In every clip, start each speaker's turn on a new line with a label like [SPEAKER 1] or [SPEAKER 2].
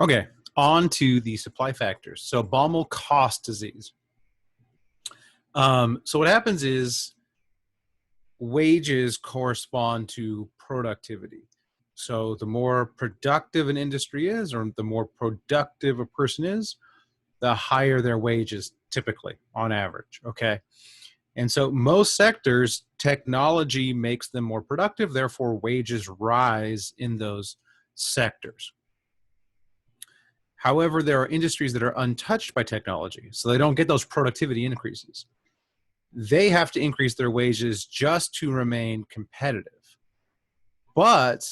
[SPEAKER 1] Okay, on to the supply factors. So Baumol cost disease. So what happens is wages correspond to productivity. So the more productive an industry is, or the more productive a person is, the higher their wages typically on average, okay? And so most sectors, technology makes them more productive, therefore wages rise in those sectors. However, there are industries that are untouched by technology, so they don't get those productivity increases. They have to increase their wages just to remain competitive. But,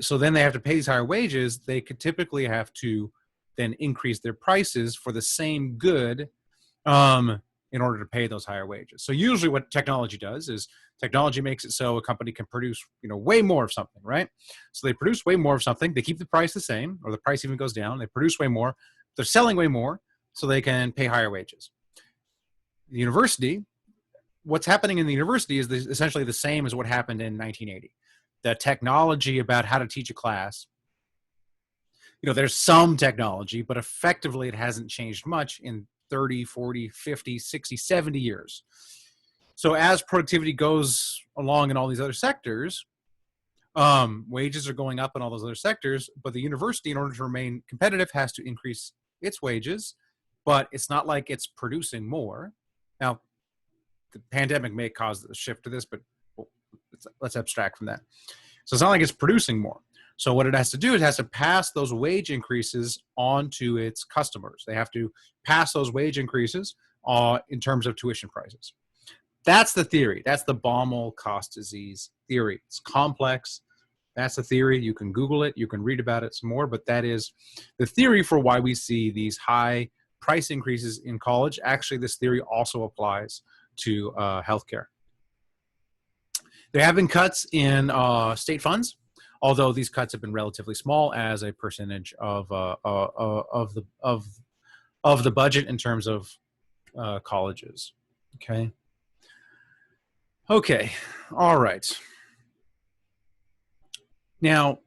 [SPEAKER 1] so then they have to pay these higher wages. They could typically have to then increase their prices for the same good in order to pay those higher wages. So usually what technology does is technology makes it so a company can produce, way more of something, right? So they produce way more of something. They keep the price the same, or the price even goes down. They produce way more. They're selling way more, so they can pay higher wages. The university, what's happening in the university is essentially the same as what happened in 1980. The technology about how to teach a class, there's some technology, but effectively it hasn't changed much in 30, 40, 50, 60, 70 years. So as productivity goes along in all these other sectors, wages are going up in all those other sectors, but the university, in order to remain competitive, has to increase its wages, but it's not like it's producing more. Now, the pandemic may cause a shift to this, but let's abstract from that. So it's not like it's producing more. So what it has to do is it has to pass those wage increases on to its customers. They have to pass those wage increases in terms of tuition prices. That's the theory. That's the Baumol cost disease theory. It's complex. That's the theory. You can Google it. You can read about it some more, but that is the theory for why we see these high price increases in college. Actually, this theory also applies to healthcare. There have been cuts in state funds, although these cuts have been relatively small as a percentage of the budget in terms of colleges. Okay, all right. Now,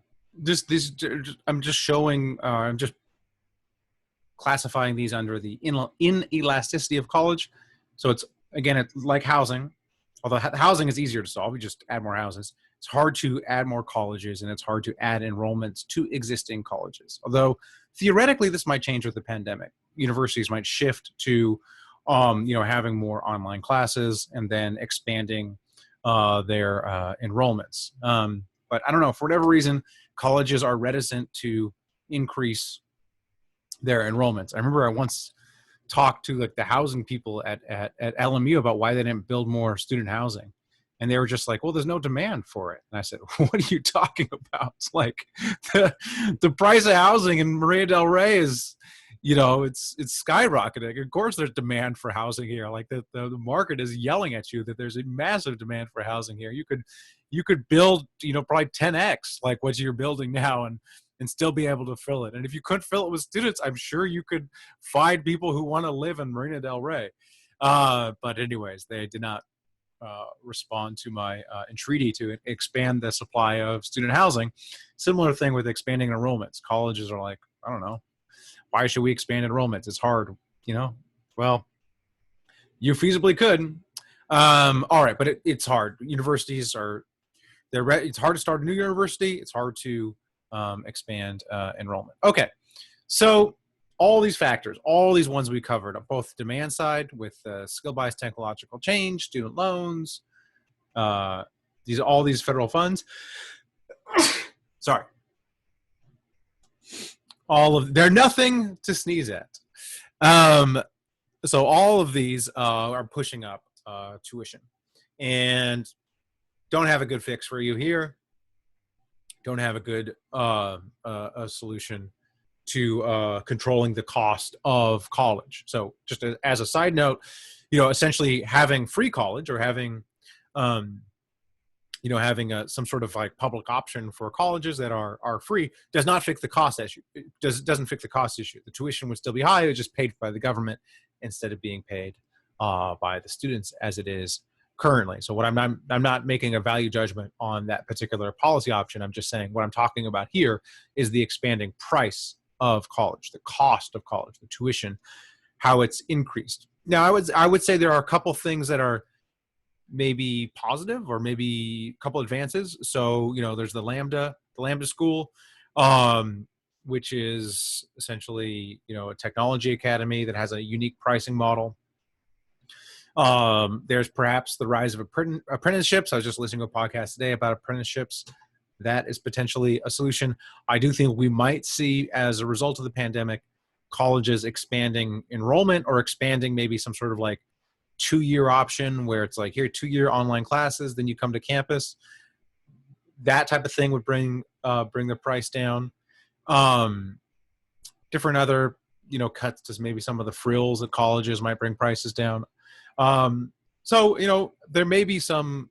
[SPEAKER 1] I'm just showing. I'm just classifying these under the inelasticity of college. So it's like housing. Although housing is easier to solve, we just add more houses. It's hard to add more colleges, and it's hard to add enrollments to existing colleges. Although theoretically, this might change with the pandemic. Universities might shift to, having more online classes and then expanding their enrollments. But I don't know, for whatever reason, colleges are reticent to increase their enrollments. I remember I once talked to the housing people at LMU about why they didn't build more student housing. And they were just like, well, there's no demand for it. And I said, what are you talking about? It's like the price of housing in Marina del Rey is, it's skyrocketing. Of course there's demand for housing here. Like the market is yelling at you that there's a massive demand for housing here. You could build, probably 10x like what you're building now and still be able to fill it. And if you couldn't fill it with students, I'm sure you could find people who want to live in Marina del Rey. But anyways, they did not respond to my entreaty to expand the supply of student housing. Similar thing with expanding enrollments. Colleges are like, I don't know, why should we expand enrollments? It's hard, Well, you feasibly could. All right, but it's hard. Universities it's hard to start a new university. It's hard to expand enrollment. Okay, so all these factors, all these ones we covered on both demand side with skill-based technological change, student loans, all these federal funds. Sorry. They're nothing to sneeze at. So all of these are pushing up tuition, and don't have a good fix for you here. Don't have a good a solution to controlling the cost of college. So just as a side note, essentially having free college or having, having some sort of like public option for colleges that are free does not fix the cost issue. It doesn't fix the cost issue. The tuition would still be high. It's just paid by the government instead of being paid by the students as it is currently. So I'm not making a value judgment on that particular policy option. I'm just saying what I'm talking about here is the expanding price of college, the cost of college, the tuition, how it's increased. Now, I would say there are a couple things that are maybe positive, or maybe a couple advances. So, there's the Lambda school, which is essentially, a technology academy that has a unique pricing model. There's perhaps the rise of apprenticeships. I was just listening to a podcast today about apprenticeships. That is potentially a solution. I do think we might see, as a result of the pandemic, colleges expanding enrollment, or expanding maybe some sort of like 2-year option where it's like, here, 2-year online classes, then you come to campus. That type of thing would bring the price down. Different other, cuts to maybe some of the frills at colleges might bring prices down. So, there may be some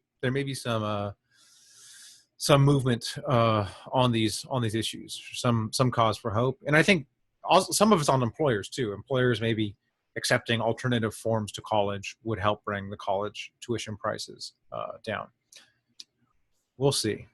[SPEAKER 1] movement on these issues, some cause for hope. And I think also some of it's on employers too. Employers maybe accepting alternative forms to college would help bring the college tuition prices down. We'll see.